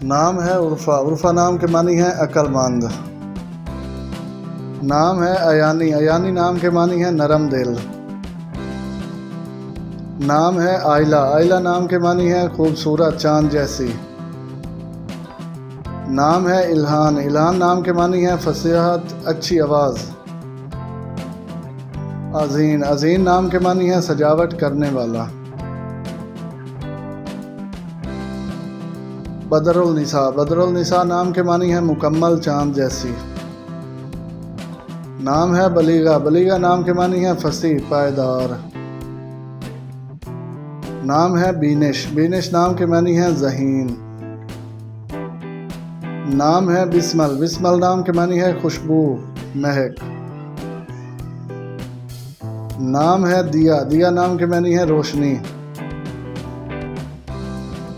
नाम है उर्फ़ा, उर्फ़ा नाम के मानी है अक्लमंद। नाम है अयानी, अयानी नाम के मानी है नरम दिल। नाम है आयला, आयला नाम के मानी है खूबसूरत चांद जैसी। नाम है इल्हान, इल्हान नाम के मानी है फसीहत अच्छी आवाज़। अज़ीन, अज़ीन नाम के मानी है सजावट करने वाला। बदरुल निसा, बदरुल निसा नाम के मानी है मुकम्मल चांद जैसी। नाम है बलीगा, बलीगा नाम के मानी है फसीह पायदार। नाम है बीनिश, बीनिश नाम के मानी है ज़हीन। नाम है बिस्मल, बिस्मल नाम के मानी है खुशबू महक। नाम है दिया, दिया नाम के मानी है रोशनी।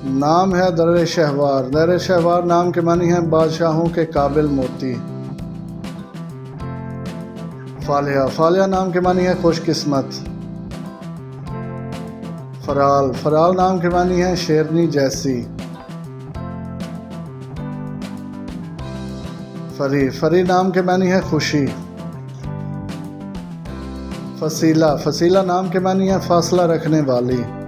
नाम है दर शहवार, दर शहवार नाम के मानी है बादशाहों के काबिल मोती। फालिया, फालिया नाम के मानी है खुशकिस्मत। फराल, फराल नाम के मानी है शेरनी जैसी। फरी, फरी नाम के मानी है खुशी। फसीला, फसीला नाम के मानी है फासला रखने वाली।